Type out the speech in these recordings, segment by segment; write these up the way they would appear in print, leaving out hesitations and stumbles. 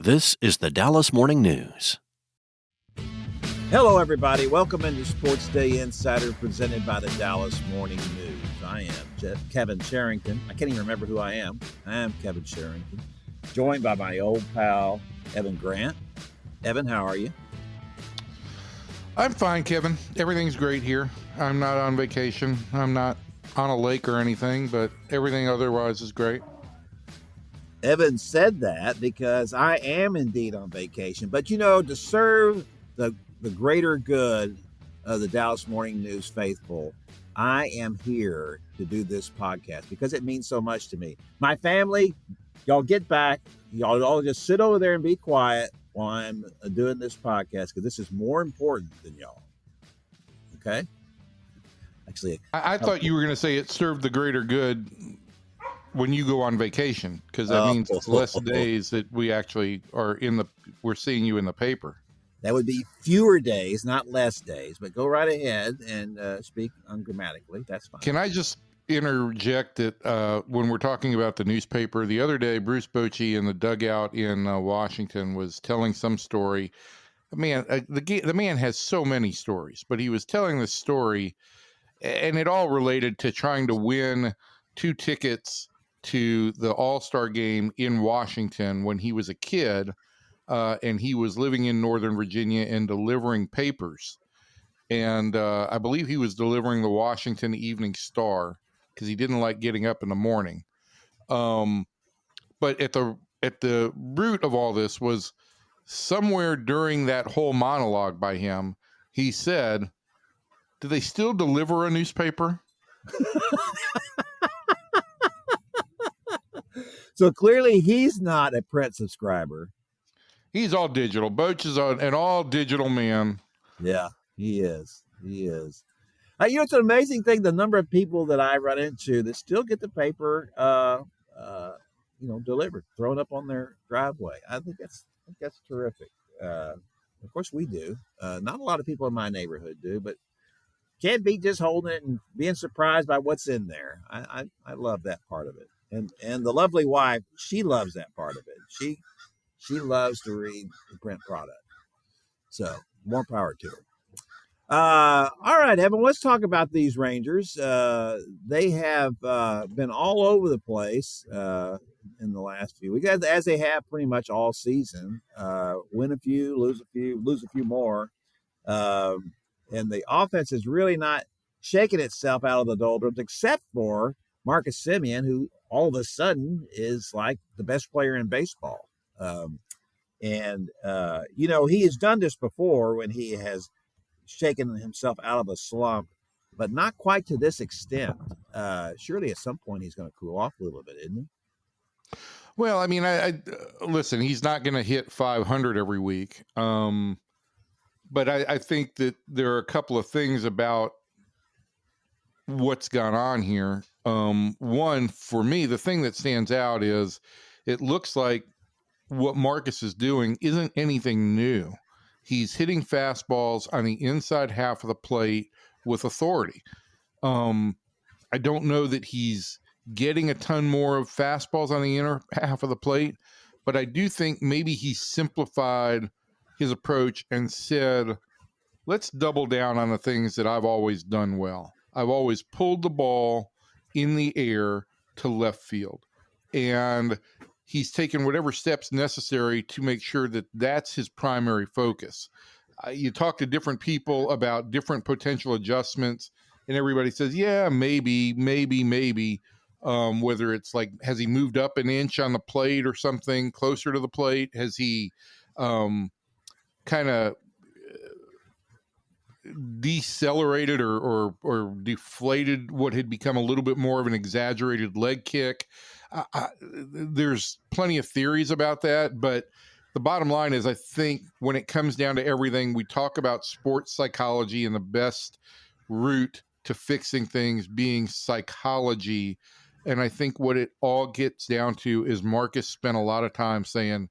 This is the Dallas Morning News. Hello, everybody. Welcome into SportsDay Insider presented by the Dallas Morning News. I am Kevin Sherrington. I can't even remember who I am. I am Kevin Sherrington, joined by my old pal, Evan Grant. Evan, how are you? I'm fine, Kevin. Everything's great here. I'm not on vacation. I'm not on a lake or anything, but everything otherwise is great. Evan said that because I am indeed on vacation. But, to serve the greater good of the Dallas Morning News faithful, I am here to do this podcast because it means so much to me. My family, y'all get back. Y'all all just sit over there and be quiet while I'm doing this podcast because this is more important than y'all. Okay? Actually, I thought you were going to say it served the greater good when you go on vacation, because that means it's less days that we actually are we're seeing you in the paper. That would be fewer days, not less days, but go right ahead and speak ungrammatically. That's fine. Can I just interject that when we're talking about the newspaper, the other day, Bruce Bochy in the dugout in Washington was telling some story. Man, the man has so many stories, but he was telling this story, and it all related to trying to win 2 tickets to the All-Star game in Washington when he was a kid, and he was living in Northern Virginia and delivering papers. And I believe he was delivering the Washington Evening Star because he didn't like getting up in the morning. But at the root of all this was somewhere during that whole monologue by him, he said, "Do they still deliver a newspaper?" So clearly he's not a print subscriber. He's all digital. Boach is an all digital man. Yeah, he is. He is. It's an amazing thing, the number of people that I run into that still get the paper, delivered, thrown up on their driveway. I think that's terrific. Of course we do. Not a lot of people in my neighborhood do, but can't be just holding it and being surprised by what's in there. I love that part of it. And the lovely wife, she loves that part of it. She loves to read the print product. So more power to her. All right, Evan, let's talk about these Rangers. They have been all over the place in the last few weeks, as they have pretty much all season. Win a few, lose a few more. And the offense is really not shaking itself out of the doldrums, except for Marcus Semien, who all of a sudden is like the best player in baseball. He has done this before when he has shaken himself out of a slump, but not quite to this extent. Surely at some point he's going to cool off a little bit, isn't he? Well, I mean, I listen, he's not going to hit 500 every week. But I think that there are a couple of things about what's gone on here. One, for me, the thing that stands out is it looks like what Marcus is doing isn't anything new. He's hitting fastballs on the inside half of the plate with authority. I don't know that he's getting a ton more of fastballs on the inner half of the plate, but I do think maybe he simplified his approach and said, let's double down on the things that I've always done well. I've always pulled the ball in the air to left field. And he's taken whatever steps necessary to make sure that that's his primary focus. You talk to different people about different potential adjustments, and everybody says, yeah, maybe. Whether it's like, has he moved up an inch on the plate or something closer to the plate? Has he kind of decelerated or deflated what had become a little bit more of an exaggerated leg kick? There's plenty of theories about that, but the bottom line is, I think when it comes down to everything, we talk about sports psychology and the best route to fixing things being psychology. And I think what it all gets down to is Marcus spent a lot of time saying,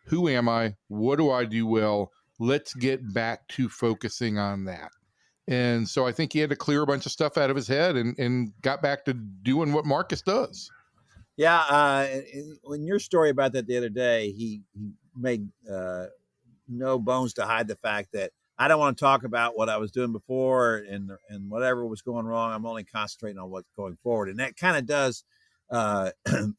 who am I? What do I do well? Let's get back to focusing on that. And so I think he had to clear a bunch of stuff out of his head and got back to doing what Marcus does. Yeah. In your story about that the other day, he made no bones to hide the fact that I don't want to talk about what I was doing before and whatever was going wrong. I'm only concentrating on what's going forward, and that kind of does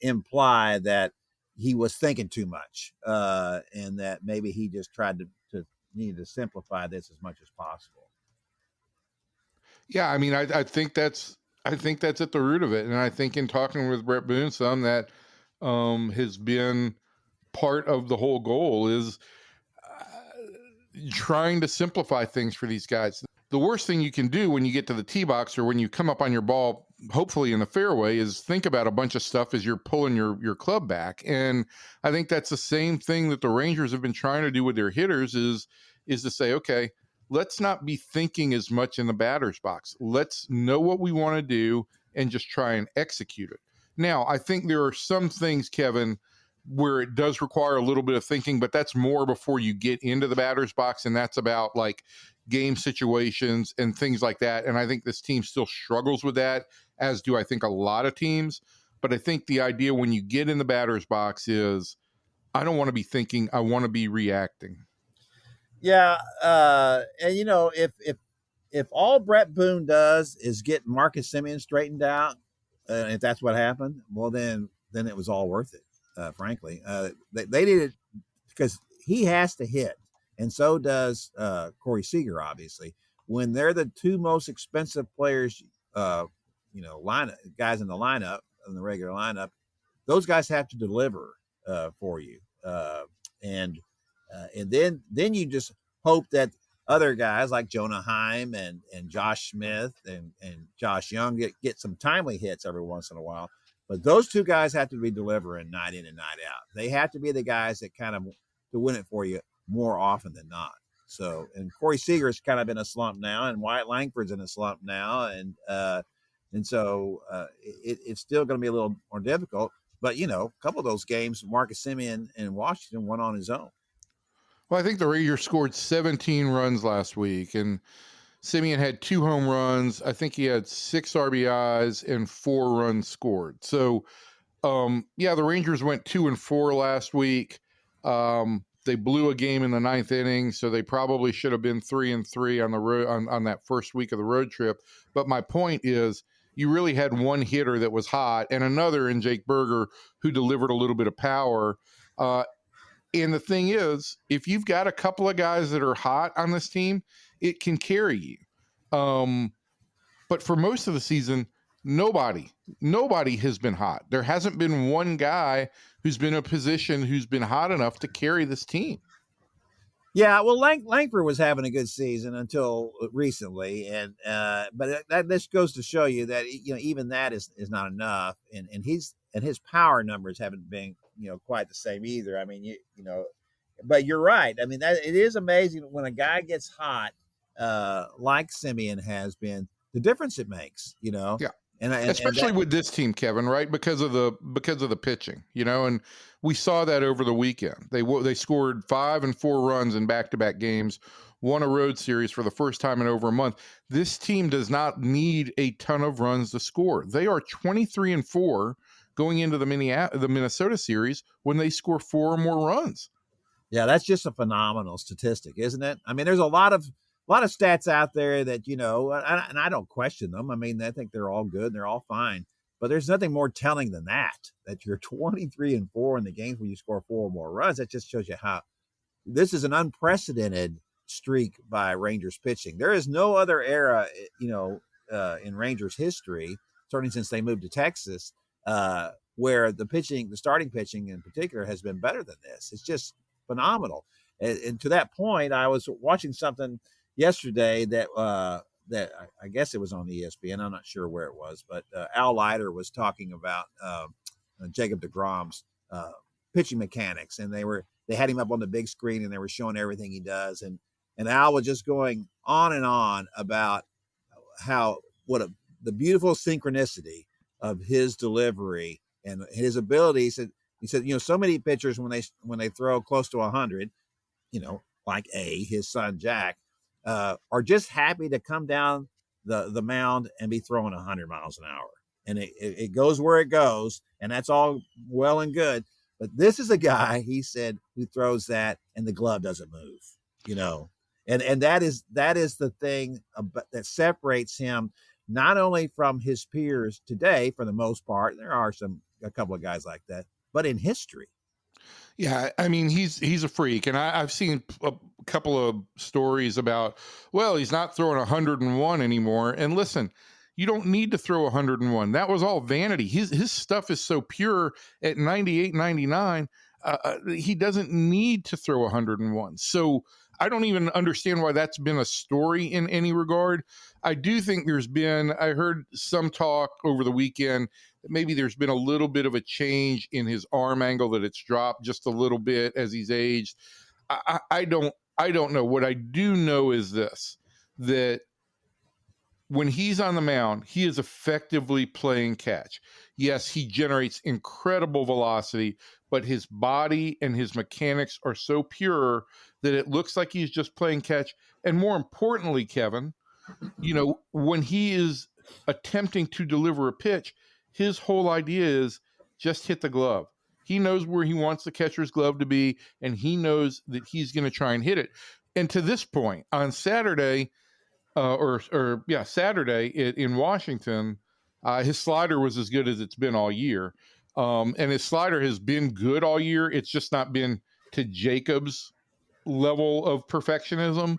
imply that he was thinking too much, and that maybe he just tried to need to simplify this as much as possible. Yeah, I mean, I think that's at the root of it, and I think in talking with Brett Boone, some that has been part of the whole goal is trying to simplify things for these guys. The worst thing you can do when you get to the tee box or when you come up on your ball, hopefully in the fairway, is think about a bunch of stuff as you're pulling your club back. And I think that's the same thing that the Rangers have been trying to do with their hitters is to say, okay, let's not be thinking as much in the batter's box. Let's know what we want to do and just try and execute it. Now, I think there are some things, Kevin, where it does require a little bit of thinking, but that's more before you get into the batter's box. And that's about like game situations and things like that. And I think this team still struggles with that, as do I think a lot of teams. But I think the idea when you get in the batter's box is, I don't want to be thinking, I want to be reacting. Yeah. And if all Brett Boone does is get Marcus Semien straightened out, if that's what happened, well, then it was all worth it. Frankly, they did it because he has to hit, and so does Corey Seager. Obviously, when they're the two most expensive players, lineup guys in the lineup, in the regular lineup, those guys have to deliver for you, and then you just hope that other guys like Jonah Heim and Josh Smith and Josh Young get some timely hits every once in a while. But those two guys have to be delivering night in and night out. They have to be the guys that kind of to win it for you more often than not. So, and Corey Seager's kind of in a slump now, and Wyatt Langford's in a slump now, and so it's still going to be a little more difficult. But a couple of those games, Marcus Semien in Washington won on his own. Well, I think the Rangers scored 17 runs last week, and Semien had 2 home runs. I think he had 6 RBIs and 4 runs scored. So, the Rangers went 2-4 last week. They blew a game in the 9th inning, so they probably should have been 3-3 on the road on that first week of the road trip. But my point is, you really had one hitter that was hot and another in Jake Berger who delivered a little bit of power. And the thing is, if you've got a couple of guys that are hot on this team, it can carry you. But for most of the season, nobody has been hot. There hasn't been one guy who's been in a position who's been hot enough to carry this team. Yeah, well, Langford was having a good season until recently, and but this goes to show you that even that is not enough, and his power numbers haven't been quite the same either. I mean, but you're right. I mean, it is amazing when a guy gets hot, like Semien has been, the difference it makes. Yeah. And especially with this team, Kevin, right? Because of the pitching, and we saw that over the weekend. They scored 5 and 4 runs in back-to-back games, won a road series for the first time in over a month. This team does not need a ton of runs to score. They are 23-4 going into the Minnesota series when they score 4 or more runs. Yeah, that's just a phenomenal statistic, isn't it? I mean, there's a lot of stats out there that, and I don't question them. I mean, I think they're all good and they're all fine, but there's nothing more telling than that you're 23-4 in the games where you score 4 or more runs. That just shows you how this is an unprecedented streak by Rangers pitching. There is no other era, in Rangers history, certainly since they moved to Texas, where the starting pitching in particular has been better than this. It's just phenomenal. And to that point, I was watching something yesterday that I guess it was on ESPN. I'm not sure where it was, but Al Leiter was talking about Jacob deGrom's pitching mechanics, and they had him up on the big screen and they were showing everything he does, and Al was just going on and on about the beautiful synchronicity of his delivery and his ability. He said, so many pitchers when they throw close to 100, like his son Jack, are just happy to come down the mound and be throwing 100 miles an hour, and it goes where it goes, and that's all well and good. But this is a guy, he said, who throws that and the glove doesn't move, and that is the thing that separates him not only from his peers today, for the most part. There are a couple of guys like that, but in history. Yeah, I mean, he's a freak, and I've seen a couple of stories about, well, he's not throwing 101 anymore. And listen, you don't need to throw 101. That was all vanity. His stuff is so pure at 98, 99. He doesn't need to throw 101. So I don't even understand why that's been a story in any regard. I do think I heard some talk over the weekend that maybe there's been a little bit of a change in his arm angle, that it's dropped just a little bit as he's aged. I don't know. What I do know is this, that when he's on the mound, he is effectively playing catch. Yes, he generates incredible velocity, but his body and his mechanics are so pure that it looks like he's just playing catch. And more importantly, Kevin, when he is attempting to deliver a pitch, his whole idea is just hit the glove. He knows where he wants the catcher's glove to be, and he knows that he's going to try and hit it. And to this point, on Saturday, Saturday in Washington, his slider was as good as it's been all year. And his slider has been good all year. It's just not been to Jacob's level of perfectionism.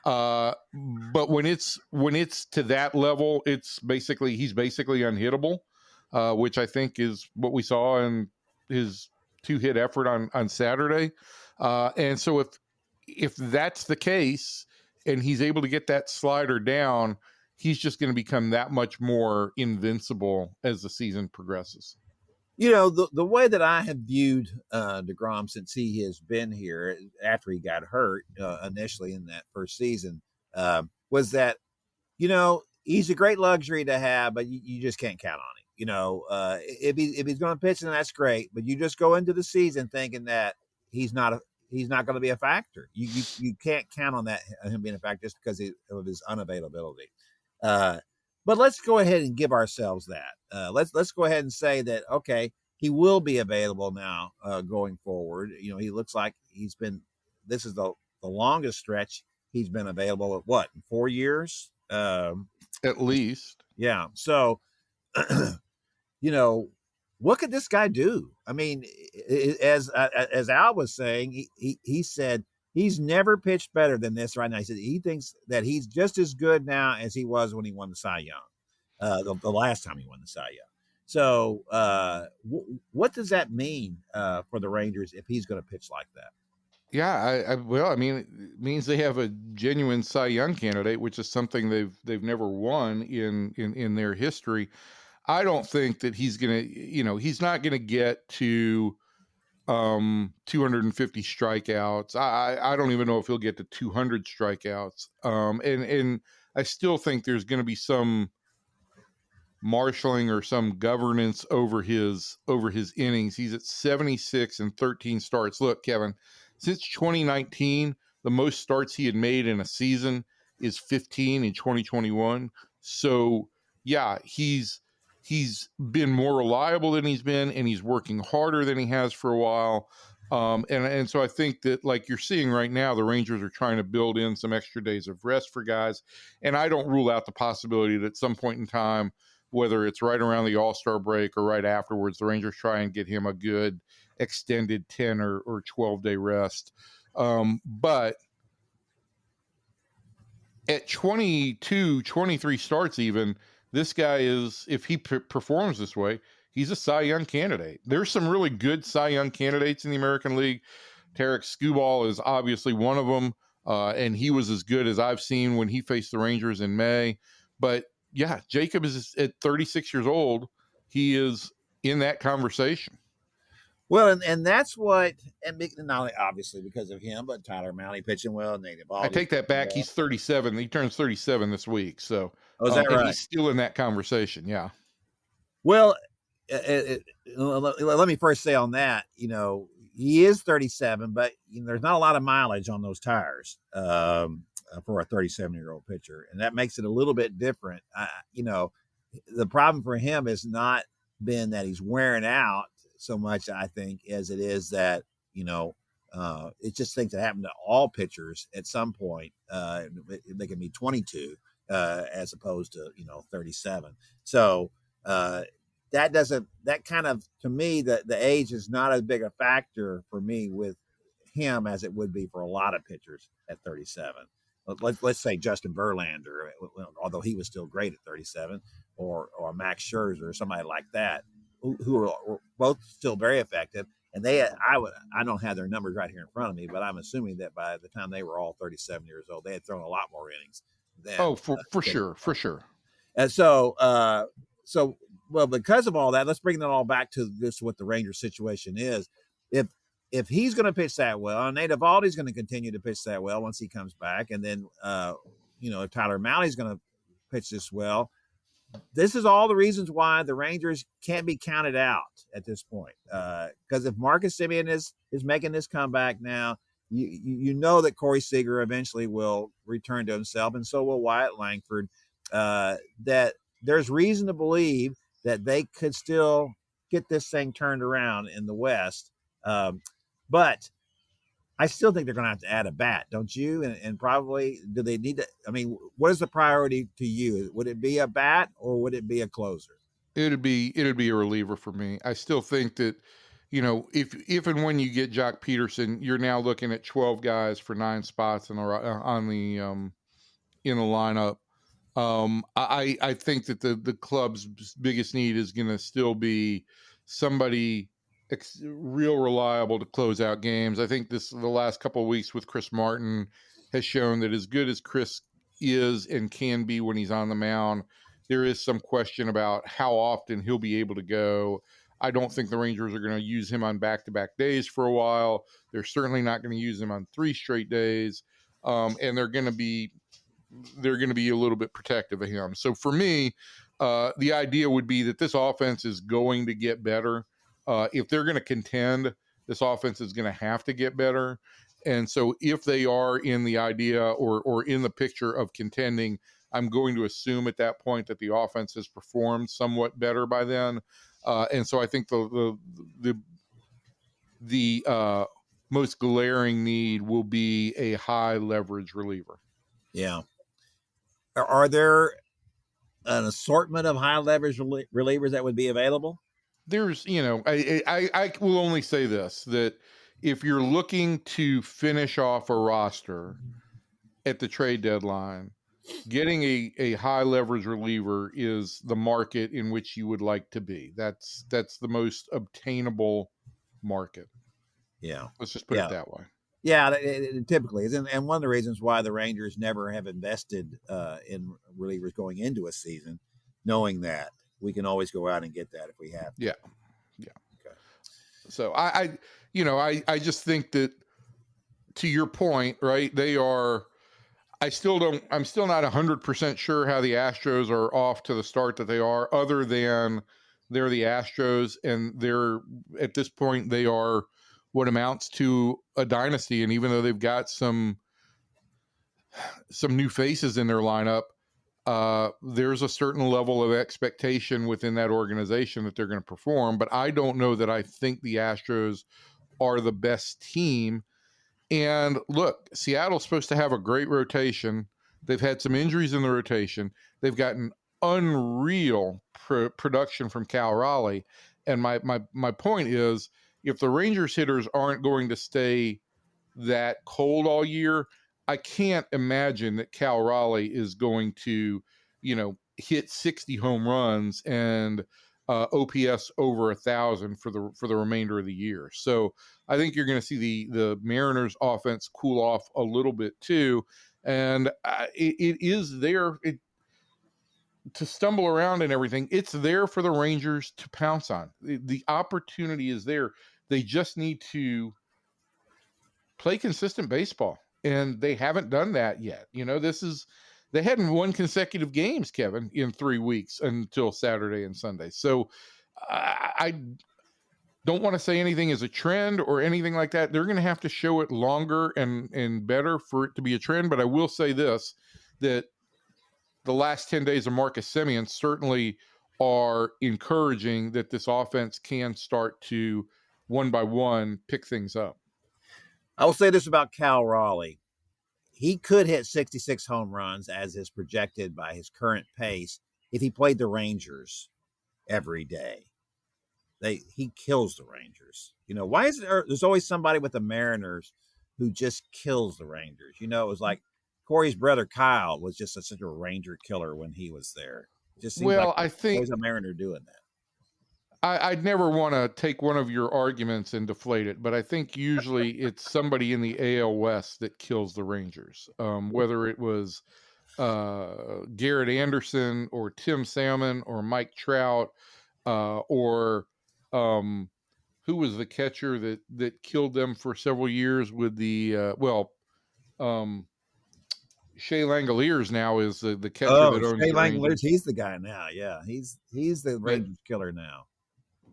But when it's to that level, he's basically unhittable, which I think is what we saw in his 2-hit effort on Saturday. And so if that's the case, and he's able to get that slider down, he's just going to become that much more invincible as the season progresses. The way that I have viewed deGrom since he has been here, after he got hurt initially in that first season, was that, he's a great luxury to have, but you just can't count on him. If he's going to pitch, then that's great, but you just go into the season thinking that he's not going to be a factor. You can't count on that, him being a factor, just because of his unavailability. But let's go ahead and give ourselves that. Let's go ahead and say that, okay, he will be available now going forward. He looks like this is the longest stretch he's been available at in 4 years? At least. Yeah. So, what could this guy do? I mean, as Al was saying, he said he's never pitched better than this right now. He said he thinks that he's just as good now as he was when he won the Cy Young, the last time he won the Cy Young. So what does that mean for the Rangers if he's going to pitch like that? Yeah, I mean, it means they have a genuine Cy Young candidate, which is something they've never won in their history. I don't think that he's going to, he's not going to get to 250 strikeouts. I don't even know if he'll get to 200 strikeouts. And I still think there's going to be some marshaling or some governance over his innings. He's at 76 and 13 starts. Look, Kevin, since 2019, the most starts he had made in a season is 15 in 2021. So yeah, he's been more reliable than he's been, and he's working harder than he has for a while. And so I think that, like you're seeing right now, the Rangers are trying to build in some extra days of rest for guys. And I don't rule out the possibility that at some point in time, whether it's right around the All-Star break or right afterwards, the Rangers try and get him a good extended 10 or 12-day rest. But at 22, 23 starts even, this guy is, if he performs this way, he's a Cy Young candidate. There's some really good Cy Young candidates in the American League. Tarek Skubal is obviously one of them, and he was as good as I've seen when he faced the Rangers in May. But yeah, Jacob is at 36 years old. He is in that conversation. Well, and that's what, and not only obviously because of him, but Tyler Mahle pitching well, Native Ball. I take that back. Well. He's 37. He turns 37 this week. So, is that right? He's still in that conversation. Yeah. Well, let me first say on that, he is 37, but there's not a lot of mileage on those tires for a 37-year-old pitcher, and that makes it a little bit different. The problem for him has not been that he's wearing out so much, I think, as it is that, it's just things that happen to all pitchers at some point. They can be 22 as opposed to, 37. So that kind of, to me, the age is not as big a factor for me with him as it would be for a lot of pitchers at 37. Let's say Justin Verlander, although he was still great at 37, or Max Scherzer or somebody like that, who are both still very effective. And I don't have their numbers right here in front of me, but I'm assuming that by the time they were all 37 years old, they had thrown a lot more innings than for sure. And so well, because of all that, let's bring that all back to this, what the Rangers situation is. If he's going to pitch that well, and Nate Eovaldi's going to continue to pitch that well once he comes back, and then if Tyler Mahle's going to pitch this well, this is all the reasons why the Rangers can't be counted out at this point. Because if Marcus Semien is making this comeback now, you know that Corey Seager eventually will return to himself, and so will Wyatt Langford. That there's reason to believe that they could still get this thing turned around in the West. But I still think they're going to have to add a bat, don't you? And probably, do they need to? I mean, what is the priority to you? Would it be a bat or would it be a closer? It'd be a reliever for me. I still think that, if and when you get Jock Peterson, you're now looking at 12 guys for 9 spots in the lineup. I think that the club's biggest need is going to still be somebody real reliable to close out games. I think the last couple of weeks with Chris Martin has shown that as good as Chris is and can be when he's on the mound, there is some question about how often he'll be able to go. I don't think the Rangers are going to use him on back-to-back days for a while. They're certainly not going to use him on 3 straight days. And they're going to be a little bit protective of him. So for me, the idea would be that this offense is going to get better. If they're going to contend, this offense is going to have to get better. And so if they are in the idea or in the picture of contending, I'm going to assume at that point that the offense has performed somewhat better by then. And so I think the most glaring need will be a high leverage reliever. Yeah. Are there an assortment of high leverage relievers that would be available? There's, I will only say this, that if you're looking to finish off a roster at the trade deadline, getting a high leverage reliever is the market in which you would like to be. That's the most obtainable market. Yeah. Let's just put it that way. Yeah, it typically is. And one of the reasons why the Rangers never have invested in relievers going into a season, knowing that we can always go out and get that if we have to. Yeah. Okay. So I just think that, to your point, right, I'm still not 100% sure how the Astros are off to the start that they are, other than they're the Astros, and at this point they are what amounts to a dynasty. And even though they've got some new faces in their lineup, there's a certain level of expectation within that organization that they're going to perform. But I don't know that I think the Astros are the best team. And look, Seattle's supposed to have a great rotation. They've had some injuries in the rotation. They've gotten unreal production from Cal Raleigh. And my point is, if the Rangers hitters aren't going to stay that cold all year, I can't imagine that Cal Raleigh is going to, hit 60 home runs and OPS over 1,000 for the remainder of the year. So I think you're going to see the Mariners offense cool off a little bit too. And it is there to stumble around and everything. It's there for the Rangers to pounce on. The opportunity is there. They just need to play consistent baseball, and they haven't done that yet. They hadn't won consecutive games, Kevin, in 3 weeks until Saturday and Sunday. So I don't want to say anything is a trend or anything like that. They're going to have to show it longer and better for it to be a trend. But I will say this, that the last 10 days of Marcus Semien certainly are encouraging that this offense can start to, one by one, pick things up. I will say this about Cal Raleigh. He could hit 66 home runs as is projected by his current pace if he played the Rangers every day. He kills the Rangers. Why is there's always somebody with the Mariners who just kills the Rangers? It was like Corey's brother Kyle was just such a Ranger killer when he was there. It just seems like I think always a Mariner doing that. I'd never want to take one of your arguments and deflate it, but I think usually it's somebody in the AL West that kills the Rangers. Whether it was Garrett Anderson or Tim Salmon or Mike Trout or who was the catcher that killed them for several years with the Shea Langoliers now is the catcher that owns Shea the Rangers. He's the guy now. Yeah, he's the Rangers killer now.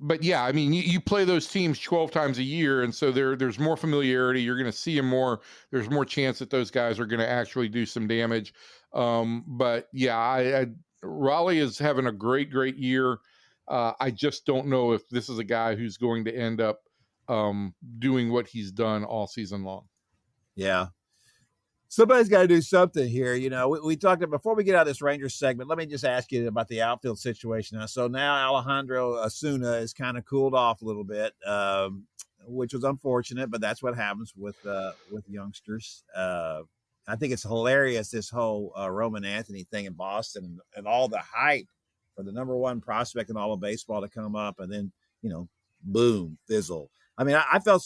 But yeah, I mean, you play those teams 12 times a year, and so there's more familiarity. You're going to see them more. There's more chance that those guys are going to actually do some damage. But yeah, Raleigh is having a great year. I just don't know if this is a guy who's going to end up doing what he's done all season long. Yeah. Somebody's got to do something here. We talked about, before we get out of this Rangers segment, let me just ask you about the outfield situation. So now Alejandro Osuna is kind of cooled off a little bit, which was unfortunate, but that's what happens with youngsters. I think it's hilarious, this whole Roman Anthony thing in Boston and all the hype for the number one prospect in all of baseball to come up and then, boom, fizzle. I mean, I felt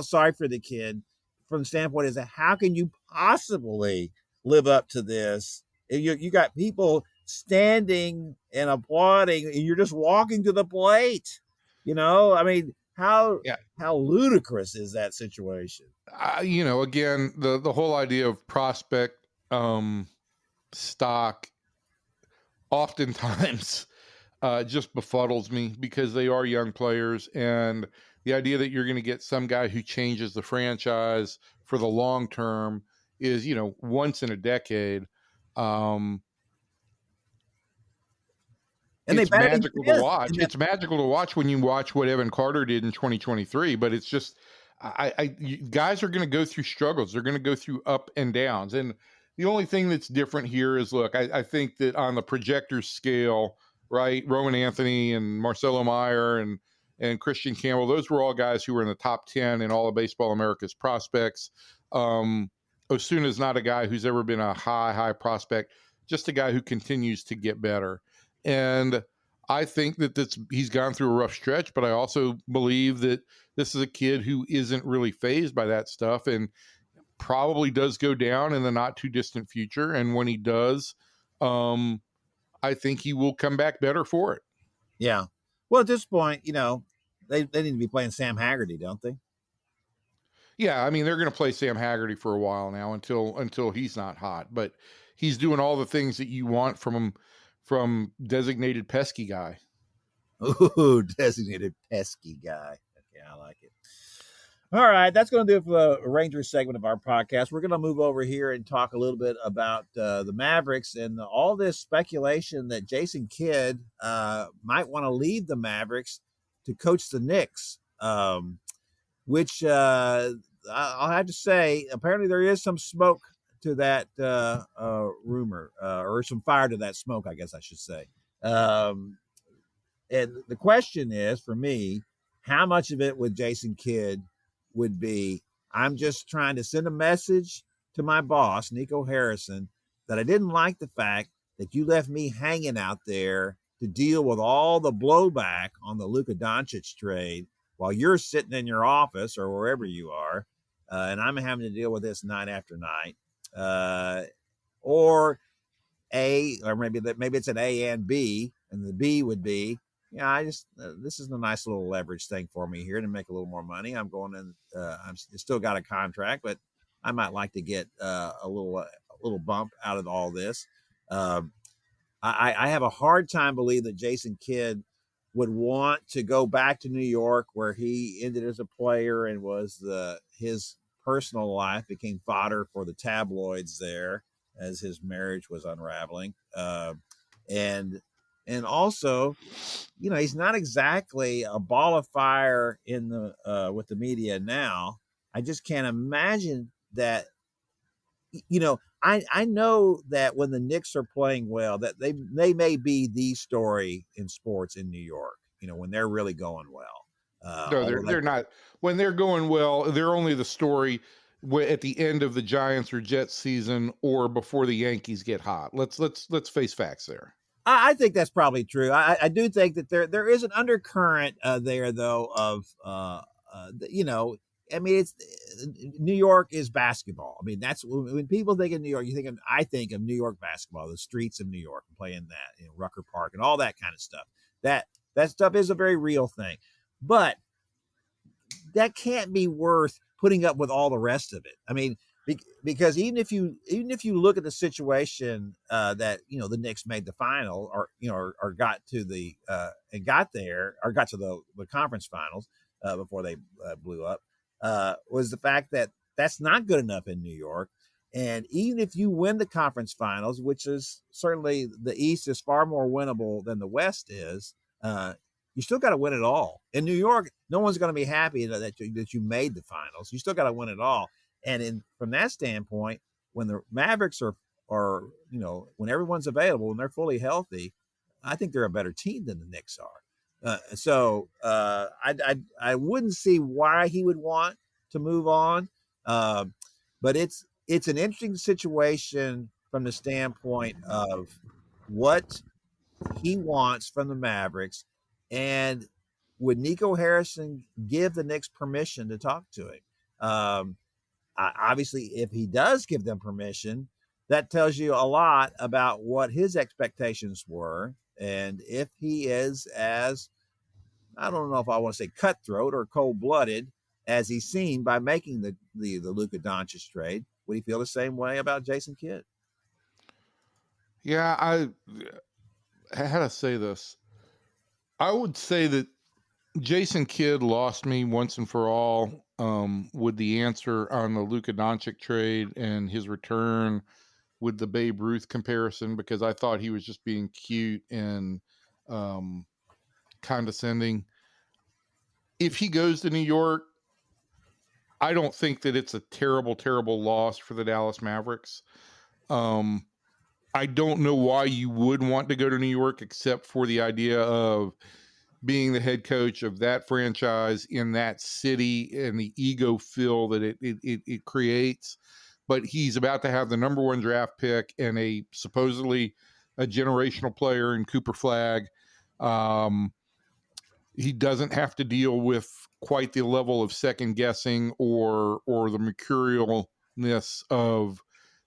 sorry for the kid from the standpoint is that how can you possibly live up to this? You got people standing and applauding and you're just walking to the plate. I mean, how ludicrous is that situation? Again, the whole idea of prospect stock oftentimes just befuddles me because they are young players, and the idea that you're going to get some guy who changes the franchise for the long term is, once in a decade. And it's magical to watch. It's magical to watch when you watch what Evan Carter did in 2023, but it's just, guys are going to go through struggles. They're going to go through up and downs. And the only thing that's different here is, look, I think that on the projectors scale, right, Roman Anthony and Marcelo Meyer and Christian Campbell, those were all guys who were in the top 10 in all of Baseball America's prospects. Osuna is not a guy who's ever been a high prospect, just a guy who continues to get better. And I think that he's gone through a rough stretch, but I also believe that this is a kid who isn't really fazed by that stuff and probably does go down in the not too distant future. And when he does, I think he will come back better for it. Yeah. Well, at this point, they need to be playing Sam Haggerty, don't they? Yeah, I mean, they're going to play Sam Haggerty for a while now until he's not hot, but he's doing all the things that you want from designated pesky guy. Ooh, designated pesky guy. Okay, I like it. All right, that's going to do it for the Rangers segment of our podcast. We're going to move over here and talk a little bit about the Mavericks and all this speculation that Jason Kidd might want to leave the Mavericks to coach the Knicks, which I'll have to say, apparently there is some smoke to that rumor, or some fire to that smoke, I guess I should say. And the question is, for me, how much of it with Jason Kidd would be, I'm just trying to send a message to my boss, Nico Harrison, that I didn't like the fact that you left me hanging out there to deal with all the blowback on the Luka Doncic trade while you're sitting in your office or wherever you are, and I'm having to deal with this night after night. Or maybe it's an A and B, and the B would be, this is a nice little leverage thing for me here to make a little more money. I'm going in. I'm still got a contract, but I might like to get a little bump out of all this. I have a hard time believing that Jason Kidd would want to go back to New York, where he ended as a player and was his personal life became fodder for the tabloids there as his marriage was unraveling. And And also, he's not exactly a ball of fire in the with the media now. I just can't imagine that. I know that when the Knicks are playing well, that they may be the story in sports in New York. When they're really going well. No, they're not. When they're going well, they're only the story at the end of the Giants or Jets season or before the Yankees get hot. Let's face facts there. I think that's probably true. I do think that there is an undercurrent there, though, of I mean, it's New York is basketball. I mean, that's when people think of New York, I think of New York basketball, the streets of New York, playing that, Rucker Park and all that kind of stuff. That stuff is a very real thing, but that can't be worth putting up with all the rest of it. I mean, because even if you look at the situation that the Knicks made the final, or got to the got to the conference finals before they blew up, was the fact that that's not good enough in New York. And even if you win the conference finals, which is certainly the East is far more winnable than the West is, you still got to win it all. In New York, no one's going to be happy that you made the finals. You still got to win it all. And from that standpoint, when the Mavericks are when everyone's available and they're fully healthy, I think they're a better team than the Knicks are. So I wouldn't see why he would want to move on, but it's an interesting situation from the standpoint of what he wants from the Mavericks, and would Nico Harrison give the Knicks permission to talk to him? Obviously, if he does give them permission, that tells you a lot about what his expectations were, and if he is as, I don't know if I want to say cutthroat or cold-blooded as he's seen by making the Luka Doncic trade. Would he feel the same way about Jason Kidd? Yeah, how to say this? I would say that Jason Kidd lost me once and for all with the answer on the Luka Doncic trade and his return with the Babe Ruth comparison, because I thought he was just being cute and condescending. If he goes to New York, I don't think that it's a terrible, terrible loss for the Dallas Mavericks. I don't know why you would want to go to New York except for the idea of being the head coach of that franchise in that city and the ego feel that it creates. But he's about to have the number one draft pick and a supposedly a generational player in Cooper Flag. He doesn't have to deal with quite the level of second guessing or the mercurialness of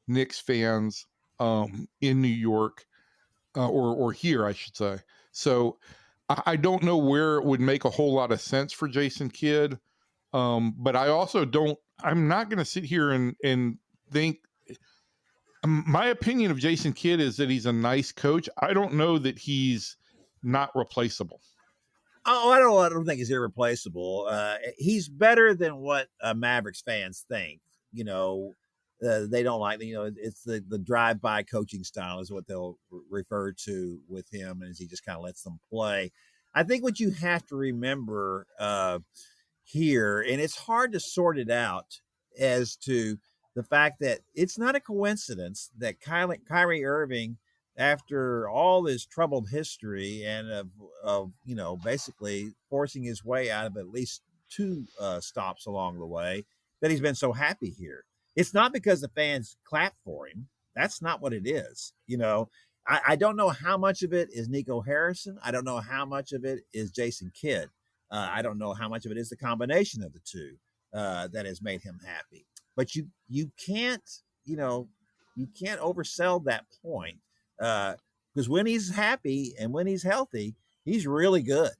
Knicks fans in New York or here, I should say. So I don't know where it would make a whole lot of sense for Jason Kidd. But I also I'm not going to sit here and think, my opinion of Jason Kidd is that he's a nice coach. I don't know that he's not replaceable. Oh, I don't think he's irreplaceable. He's better than what Mavericks fans think. They don't like, it's the drive-by coaching style is what they'll refer to with him, as he just kind of lets them play. I think what you have to remember here, and it's hard to sort it out, as to the fact that it's not a coincidence that Kyrie Irving, after all his troubled history and of basically forcing his way out of at least two stops along the way, that he's been so happy here. It's not because the fans clap for him. That's not what it is. I don't know how much of it is Nico Harrison. I don't know how much of it is Jason Kidd. I don't know how much of it is the combination of the two that has made him happy. But you can't oversell that point, because when he's happy and when he's healthy, he's really good,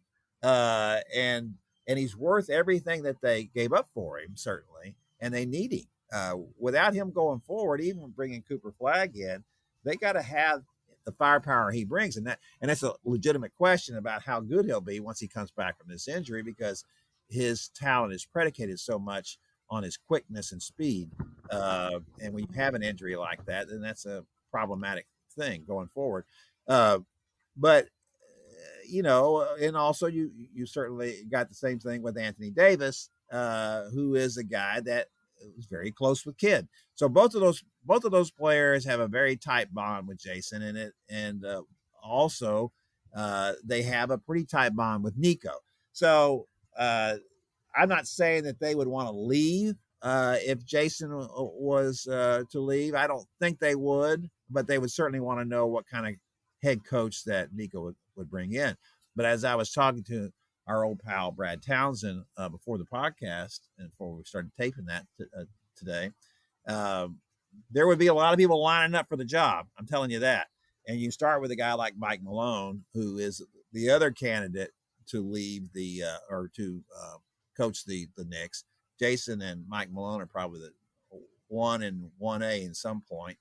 and he's worth everything that they gave up for him, certainly, and they need him. Without him going forward, even bringing Cooper Flag in, they got to have the firepower he brings, and that's a legitimate question about how good he'll be once he comes back from this injury, because his talent is predicated so much on his quickness and speed. And when you have an injury like that, then that's a problematic thing going forward. But and also you certainly got the same thing with Anthony Davis, who is a guy that was very close with Kidd. So both of those players have a very tight bond with Jason, and also they have a pretty tight bond with Nico. So I'm not saying that they would want to leave if Jason was to leave. I don't think they would, but they would certainly want to know what kind of head coach that Nico would bring in. But as I was talking to our old pal Brad Townsend before the podcast and before we started taping that today, there would be a lot of people lining up for the job. I'm telling you that. And you start with a guy like Mike Malone, who is the other candidate to leave or to coach the Knicks. Jason and Mike Malone are probably the 1 and 1A in some point.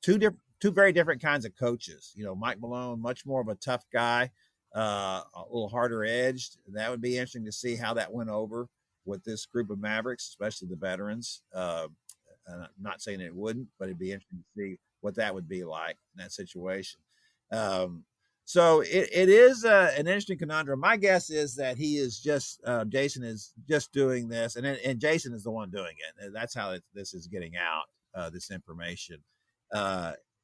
Two very different kinds of coaches. Mike Malone, much more of a tough guy, a little harder edged. That would be interesting to see how that went over with this group of Mavericks, especially the veterans. I'm not saying it wouldn't, but it'd be interesting to see what that would be like in that situation. So it is an interesting conundrum. My guess is that he is Jason is just doing this, and Jason is the one doing it. And that's how this is getting out. This information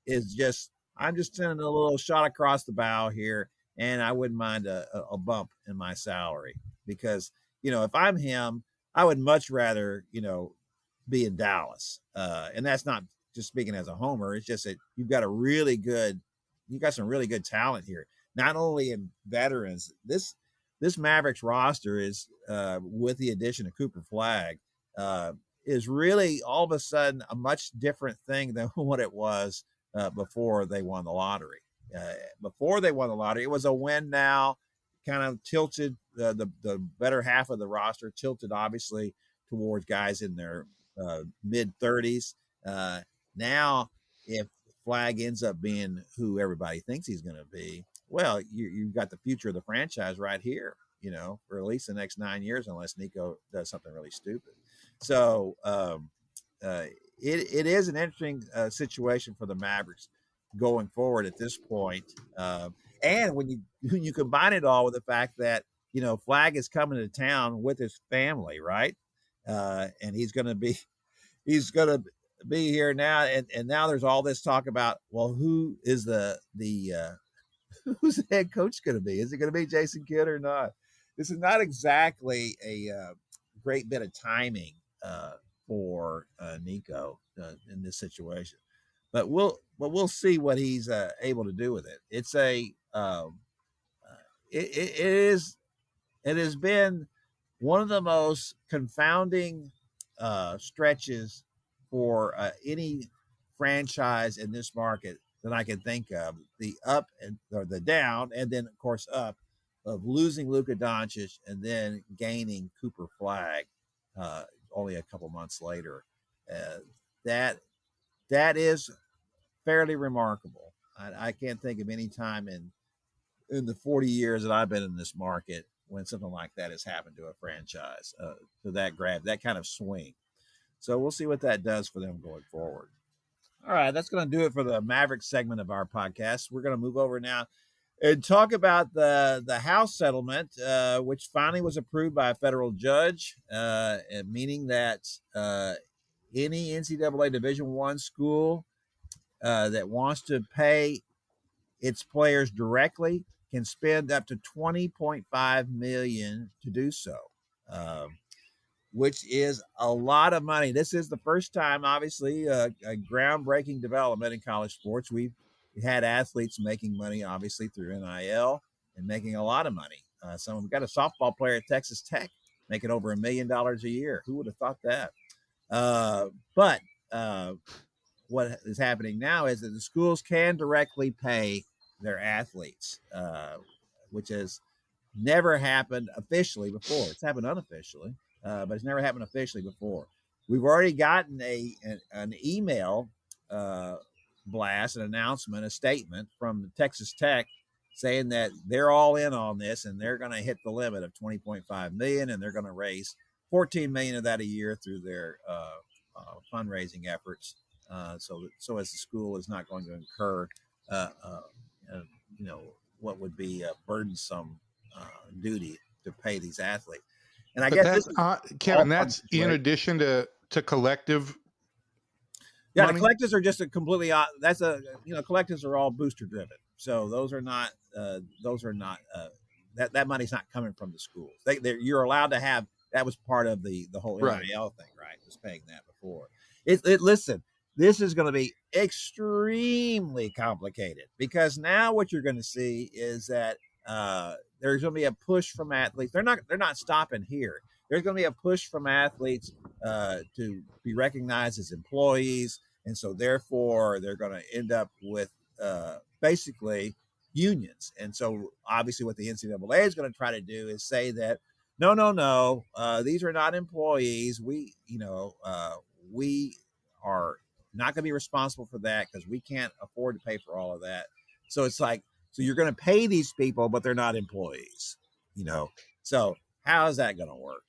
is I'm just sending a little shot across the bow here, and I wouldn't mind a bump in my salary because if I'm him, I would much rather be in Dallas, and that's not just speaking as a homer. It's just that you've got some really good talent here. Not only in veterans, this Mavericks roster is with the addition of Cooper Flagg is really all of a sudden a much different thing than what it was before they won the lottery. Before they won the lottery, it was a win now, kind of tilted the better half of the roster tilted obviously towards guys in their mid 30s. Now, if Flagg ends up being who everybody thinks he's going to be, well, you've got the future of the franchise right here, for at least the next 9 years, unless Nico does something really stupid. So it is an interesting situation for the Mavericks going forward at this point. And when you combine it all with the fact that, Flagg is coming to town with his family, right? And he's going to be here now, and now there's all this talk about, well, who is the who's the head coach going to be? Is it going to be Jason Kidd or not? This is not exactly a great bit of timing for Nico in this situation, but we'll see what he's able to do with it. It's it has been one of the most confounding stretches for any franchise in this market that I can think of. The up or the down, and then of course up, of losing Luka Doncic and then gaining Cooper Flagg only a couple months later. That is fairly remarkable. I can't think of any time in the 40 years that I've been in this market when something like that has happened to a franchise, to that kind of swing. So we'll see what that does for them going forward. All right, that's going to do it for the Mavericks segment of our podcast. We're going to move over now and talk about the House settlement, which finally was approved by a federal judge, meaning that any NCAA Division I school that wants to pay its players directly can spend up to $20.5 million to do so, which is a lot of money. This is the first time, obviously, a groundbreaking development in college sports. We've had athletes making money, obviously, through NIL and making a lot of money. We've got a softball player at Texas Tech making over $1 million a year. Who would have thought that? But what is happening now is that the schools can directly pay their athletes, which has never happened officially before. It's happened unofficially, but it's never happened officially before. We've already gotten an email blast, an announcement, a statement from Texas Tech saying that they're all in on this and they're going to hit the limit of $20.5 million, and they're going to raise $14 million of that a year through their fundraising efforts. So as the school is not going to incur, what would be a burdensome duty to pay these athletes. And I But guess this that's is Kevin. all part of That's the in situation. addition to collective. Yeah, money? the collectives are just a completely that's a collectives are all booster driven. So those are not that money's not coming from the schools. You're allowed to have that was part of the whole NIL Right. thing, right? Was paying that before. Listen, this is going to be extremely complicated because now what you're going to see is that there's going to be a push from athletes. They're not stopping here. There's going to be a push from athletes to be recognized as employees, and so therefore they're going to end up with basically unions. And so obviously what the NCAA is going to try to do is say that no, these are not employees. We are not going to be responsible for that because we can't afford to pay for all of that. So it's like, so you're going to pay these people, but they're not employees, So how is that going to work?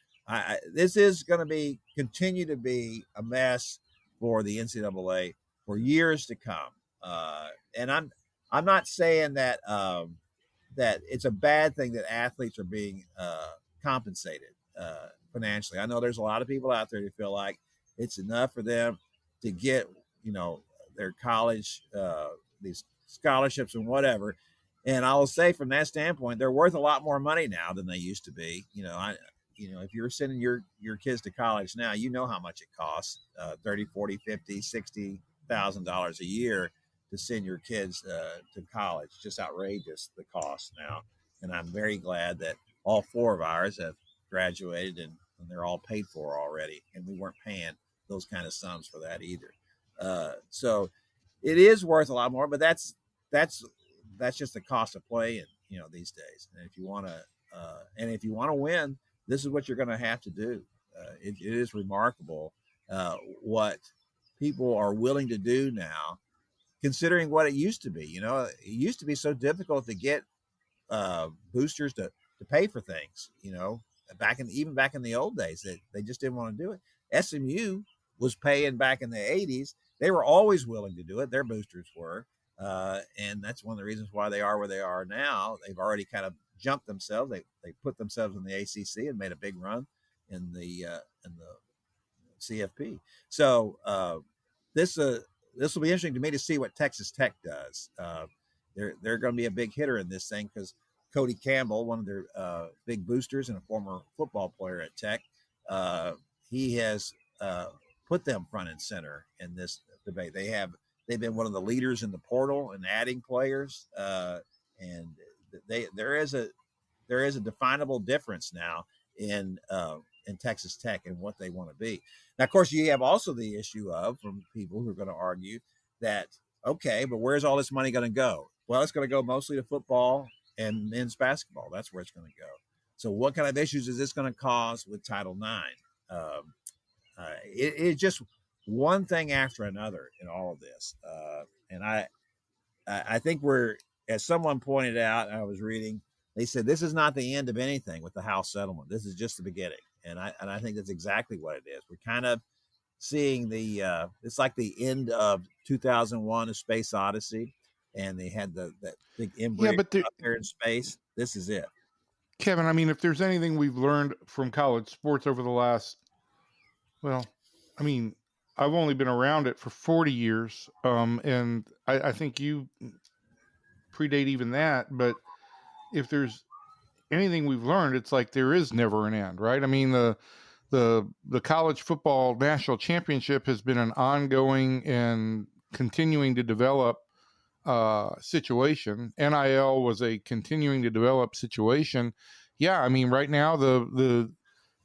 This is going to continue to be a mess for the NCAA for years to come. And I'm not saying that that it's a bad thing that athletes are being compensated financially. I know there's a lot of people out there who feel like it's enough for them to get their college these scholarships and whatever. And I will say from that standpoint, they're worth a lot more money now than they used to be. If you're sending your kids to college now, how much it costs, 30, 40, 50, $60,000 a year to send your kids to college. Just outrageous, the cost now. And I'm very glad that all four of ours have graduated and they're all paid for already. And we weren't paying those kind of sums for that either. So it is worth a lot more, but that's just the cost of play these days. And if you want to win, this is what you're going to have to do. It is remarkable what people are willing to do now, considering what it used to be. It used to be so difficult to get boosters to pay for things. Back in the old days, that they just didn't want to do it. SMU was paying back in the 80s. They were always willing to do it. Their boosters were. And that's one of the reasons why they are where they are now. They've already kind of jumped themselves. They put themselves in the ACC and made a big run in the CFP. So this will be interesting to me to see what Texas Tech does. They're going to be a big hitter in this thing because Cody Campbell, one of their big boosters and a former football player at Tech, he has put them front and center in this debate. They've been one of the leaders in the portal and adding players, and there is a definable difference now in Texas Tech and what they want to be. Now, of course, you have also the issue of from people who are going to argue that, okay, but where's all this money going to go? Well, it's going to go mostly to football and men's basketball. That's where it's going to go. So what kind of issues is this going to cause with Title IX? It's just one thing after another in all of this. And I think as someone pointed out, I was reading, they said this is not the end of anything with the House settlement. This is just the beginning. And I think that's exactly what it is. We're kind of seeing it's like the end of 2001: A Space Odyssey, and they had that big embryo up there in space. This is it. Kevin, I mean, if there's anything we've learned from college sports over the last, I've only been around it for 40 years. And I think you predate even that, but if there's anything we've learned, it's like there is never an end, right? I mean, the college football national championship has been an ongoing and continuing to develop situation. NIL was a continuing to develop situation. Yeah, I mean, right now the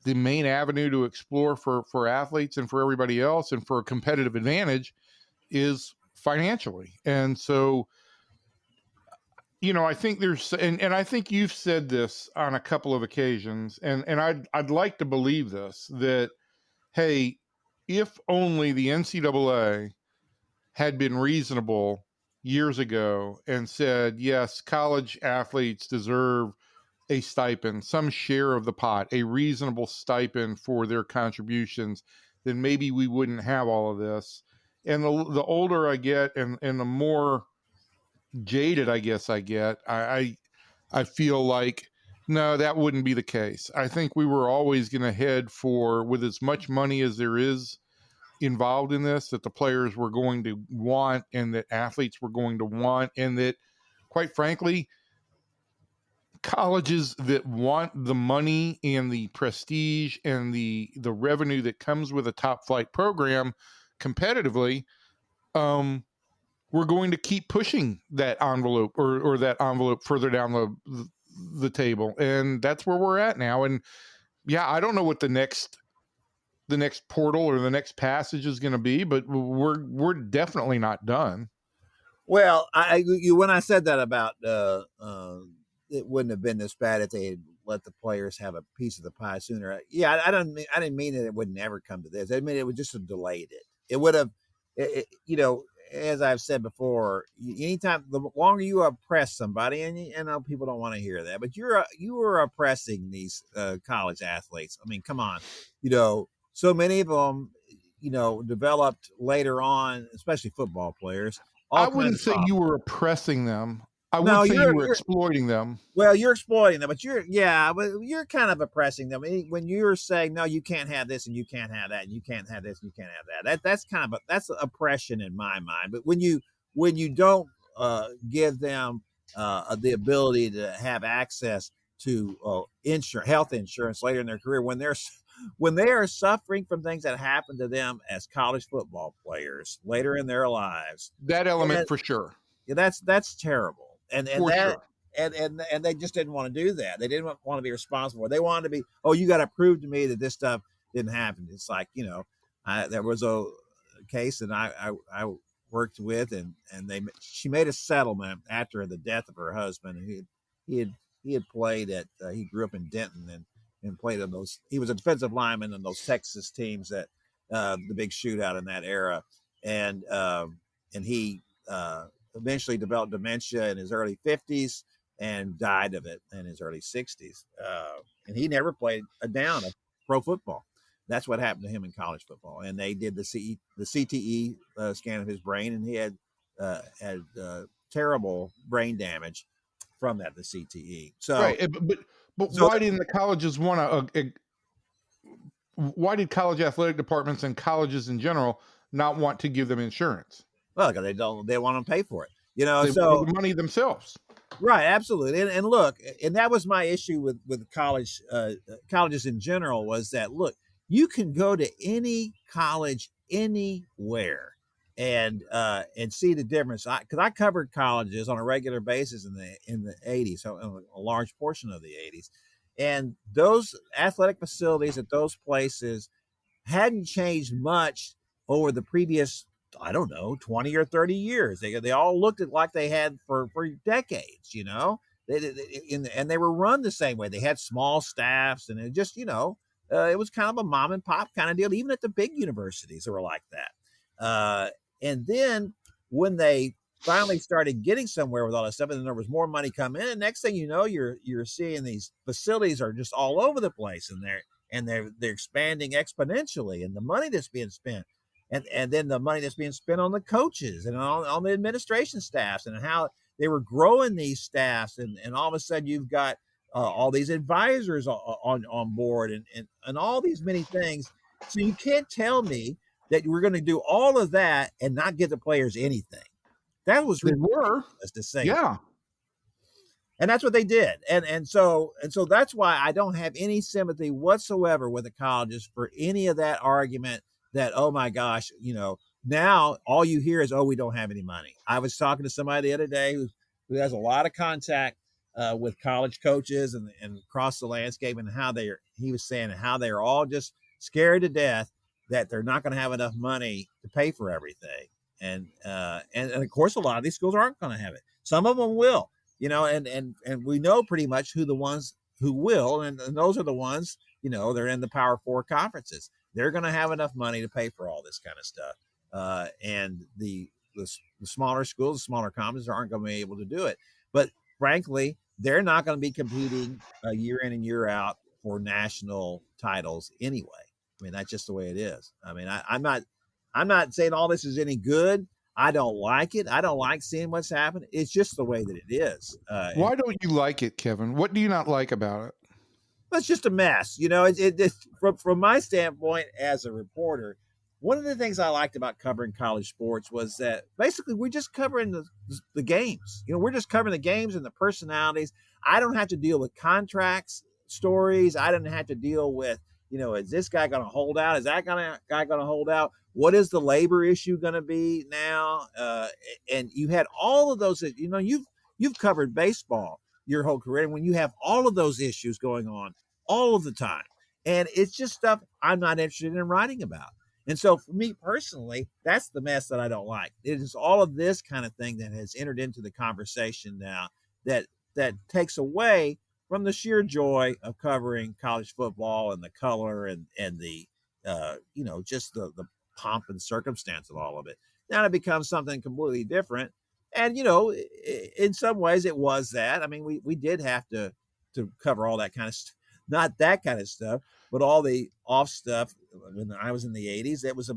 main avenue to explore for athletes and for everybody else and for a competitive advantage is financially. And so, I think there's, and I think you've said this on a couple of occasions, and I'd like to believe this, that, hey, if only the NCAA had been reasonable years ago and said, yes, college athletes deserve a stipend, some share of the pot, a reasonable stipend for their contributions, then maybe we wouldn't have all of this. And the older I get and the more jaded I guess I get, I feel like, no, that wouldn't be the case. I think we were always going to head for, with as much money as there is involved in this, that the players were going to want and that athletes were going to want, and that, quite frankly, colleges that want the money and the prestige and the revenue that comes with a top flight program competitively, we're going to keep pushing that envelope or that envelope further down the table. And that's where we're at now. And yeah, I don't know what the next portal or the next passage is going to be, but we're definitely not done. Well, when I said that about it wouldn't have been this bad if they had let the players have a piece of the pie sooner. Yeah, I didn't mean that it would never come to this. I mean it would just have delayed it. It would have, as I've said before, anytime the longer you oppress somebody, and I know people don't want to hear that, but you are oppressing these college athletes. I mean, come on, so many of them, developed later on, especially football players. I wouldn't say you were oppressing them. I No, would say you were you're exploiting them. well, you're exploiting them, but you're kind of oppressing them when you're saying no, you can't have this and you can't have that and you can't have this and you can't have that. That's kind of that's oppression in my mind. But when you don't give them the ability to have access to health insurance later in their career, when they are suffering from things that happen to them as college football players later in their lives, that element for sure. Yeah, that's terrible. And for that sure. and they just didn't want to do that. They didn't want to be responsible. They wanted to be, oh, you got to prove to me that this stuff didn't happen. It's like, there was a case that I worked with, and she made a settlement after the death of her husband. And he had played at he grew up in Denton and played on those. He was a defensive lineman in those Texas teams that the big shootout in that era, and he eventually developed dementia in his early 50s and died of it in his early 60s. And he never played a down of pro football. That's what happened to him in college football. And they did the CTE scan of his brain, and he had terrible brain damage from that, the CTE. So, right, but why didn't the colleges want to? Why did college athletic departments and colleges in general not want to give them insurance? Well, because they want to pay for it, they want the money themselves. Right, absolutely. And look, and that was my issue with colleges in general, was that, look, you can go to any college anywhere and see the difference. Because I covered colleges on a regular basis in the 80s, so a large portion of the 80s, and those athletic facilities at those places hadn't changed much over the previous, I don't know, 20 or 30 years. They all looked like they had for decades, and they were run the same way. They had small staffs, and it just, it was kind of a mom and pop kind of deal. Even at the big universities, they were like that. And then when they finally started getting somewhere with all that stuff, and then there was more money coming in, and next thing you know, you're seeing these facilities are just all over the place, and they're expanding exponentially, and the money that's being spent, and then the money that's being spent on the coaches and on the administration staffs, and how they were growing these staffs, and all of a sudden you've got all these advisors on board, and all these many things. So you can't tell me that we're going to do all of that and not give the players anything. That was ridiculous to say. Yeah. And that's what they did. And so that's why I don't have any sympathy whatsoever with the colleges for any of that argument that, oh my gosh, now all you hear is, oh, we don't have any money. I was talking to somebody the other day who has a lot of contact with college coaches and across the landscape, and he was saying how they're all just scared to death that they're not going to have enough money to pay for everything. And of course, a lot of these schools aren't going to have it. Some of them will, and we know pretty much who the ones who will, and those are the ones, they're in the Power Four conferences. They're going to have enough money to pay for all this kind of stuff. And the smaller schools, the smaller conferences aren't going to be able to do it. But frankly, they're not going to be competing year in and year out for national titles anyway. I mean, that's just the way it is. I mean, I'm not saying all this is any good. I don't like it. I don't like seeing what's happening. It's just the way that it is. Why don't you like it, Kevin? What do you not like about it? It's just a mess. It's from my standpoint as a reporter, one of the things I liked about covering college sports was that basically we're just covering the games. We're just covering the games and the personalities. I don't have to deal with contracts, stories. I don't have to deal with, is this guy going to hold out? Is that guy going to hold out? What is the labor issue going to be now? And you had all of those, you've covered baseball your whole career. And when you have all of those issues going on all of the time, and it's just stuff I'm not interested in writing about. And so for me personally, that's the mess that I don't like. It is all of this kind of thing that has entered into the conversation now that takes away from the sheer joy of covering college football and the color and the, just the pomp and circumstance of all of it. Now it becomes something completely different. And, in some ways it was that. I mean, we did have to cover all that kind of stuff. Not that kind of stuff, but all the off stuff. When I was in the 80s, it was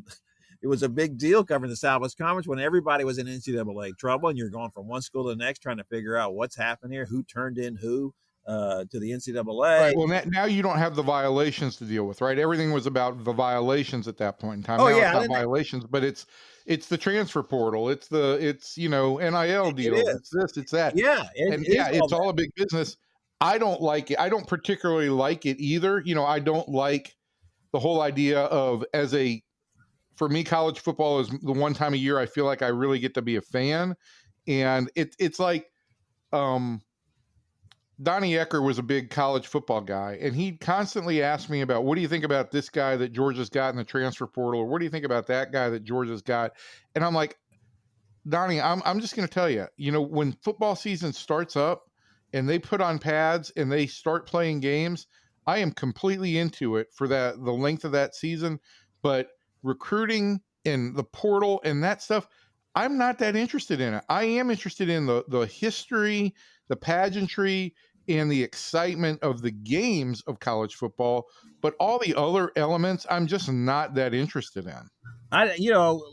a big deal covering the Southwest Conference when everybody was in NCAA trouble, and you're going from one school to the next trying to figure out what's happened here, who turned in who to the NCAA. Right. Well, now you don't have the violations to deal with, right? Everything was about the violations at that point in time. Oh, now yeah, it's not violations, but it's the transfer portal. It's NIL deals. It's this, it's that. Yeah, it's all a big business. I don't like it. I don't particularly like it either. I don't like the whole idea of for me, college football is the one time a year I feel like I really get to be a fan. And it's like, Donnie Ecker was a big college football guy, and he constantly asked me about, what do you think about this guy that Georgia's got in the transfer portal? Or what do you think about that guy that Georgia's got? And I'm like, Donnie, I'm just going to tell you, when football season starts up and they put on pads and they start playing games, I am completely into it for the length of that season. But recruiting and the portal and that stuff, I'm not that interested in it. I am interested in the history, the pageantry, and the excitement of the games of college football. But all the other elements, I'm just not that interested in.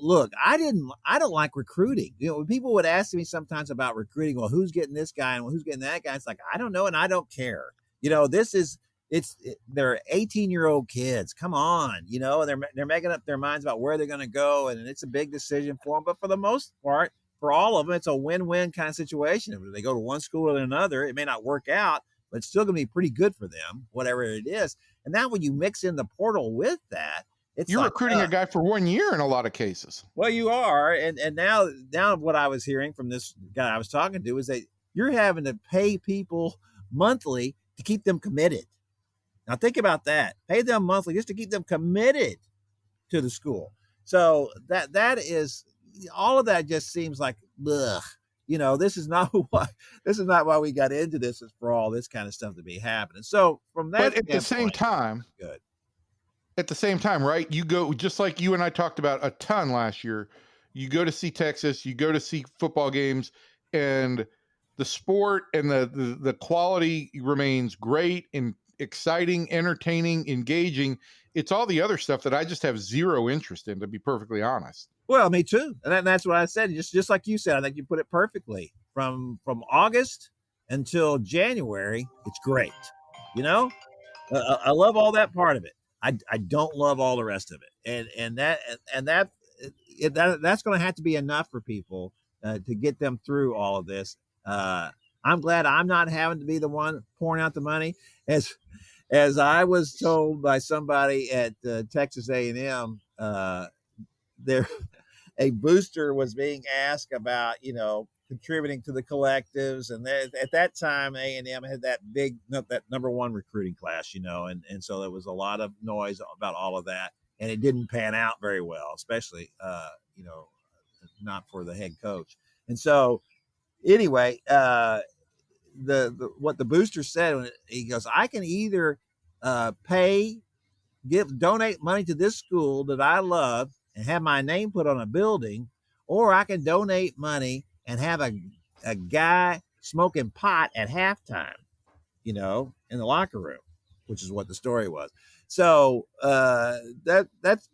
Look, I don't like recruiting. When people would ask me sometimes about recruiting, well, who's getting this guy and who's getting that guy? It's like, I don't know. And I don't care. They're 18-year-old kids. Come on, and they're making up their minds about where they're going to go. And it's a big decision for them. But for the most part, for all of them, it's a win-win kind of situation. If they go to one school or another, it may not work out, but it's still going to be pretty good for them, whatever it is. And now when you mix in the portal with that, you're recruiting a guy for 1 year in a lot of cases. Well, you are. And now what I was hearing from this guy I was talking to is that you're having to pay people monthly to keep them committed. Now think about that. Pay them monthly just to keep them committed to the school. So that is, all of that just seems like, ugh. This is not why we got into this, is for all this kind of stuff to be happening. So from that, but at the same time, good. At the same time, right? You go, just like you and I talked about a ton last year, you go to see Texas, you go to see football games, and the sport and the quality remains great and exciting, entertaining, engaging. It's all the other stuff that I just have zero interest in, to be perfectly honest. Well, me too. And that's what I said. Just like you said, I think you put it perfectly. From August until January, it's great. I love all that part of it. I don't love all the rest of it, and that's going to have to be enough for people to get them through all of this. I'm glad I'm not having to be the one pouring out the money, as I was told by somebody at Texas A&M. There, a booster was being asked about contributing to the collectives, and at that time A&M had that number one recruiting class, and so there was a lot of noise about all of that, and it didn't pan out very well, especially not for the head coach. And so anyway, what the booster said, he goes, I can either donate money to this school that I love and have my name put on a building, or I can donate money and have a guy smoking pot at halftime, in the locker room, which is what the story was. So that's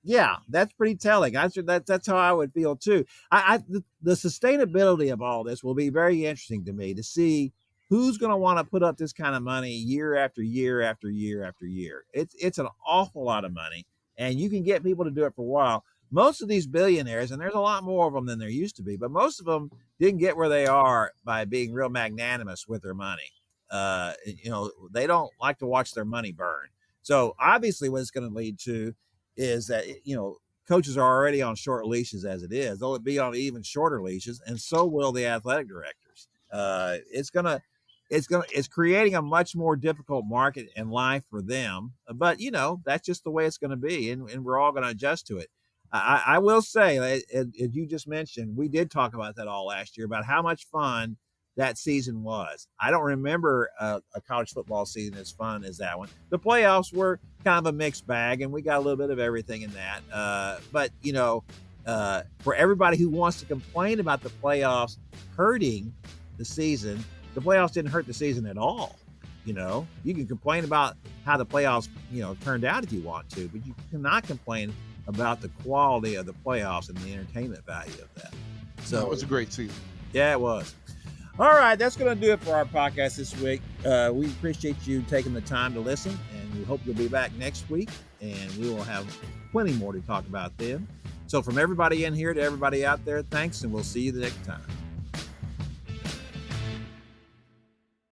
Yeah, that's pretty telling. That's how I would feel too. The sustainability of all this will be very interesting to me to see who's going to want to put up this kind of money year after year after year after year. It's an awful lot of money, and you can get people to do it for a while. Most of these billionaires, and there's a lot more of them than there used to be, but most of them didn't get where they are by being real magnanimous with their money. They don't like to watch their money burn. So obviously, what it's going to lead to is that coaches are already on short leashes as it is. They'll be on even shorter leashes, and so will the athletic directors. It's creating a much more difficult market and life for them. But that's just the way it's going to be, and we're all going to adjust to it. I will say, as you just mentioned, we did talk about that all last year about how much fun that season was. I don't remember a college football season as fun as that one. The playoffs were kind of a mixed bag, and we got a little bit of everything in that. But for everybody who wants to complain about the playoffs hurting the season, the playoffs didn't hurt the season at all. You can complain about how the playoffs, turned out if you want to, but you cannot complain about the quality of the playoffs and the entertainment value of that. So it was a great season. Yeah, it was. All right, that's going to do it for our podcast this week. We appreciate you taking the time to listen, and we hope you'll be back next week, and we will have plenty more to talk about then. So from everybody in here to everybody out there, thanks, and we'll see you the next time.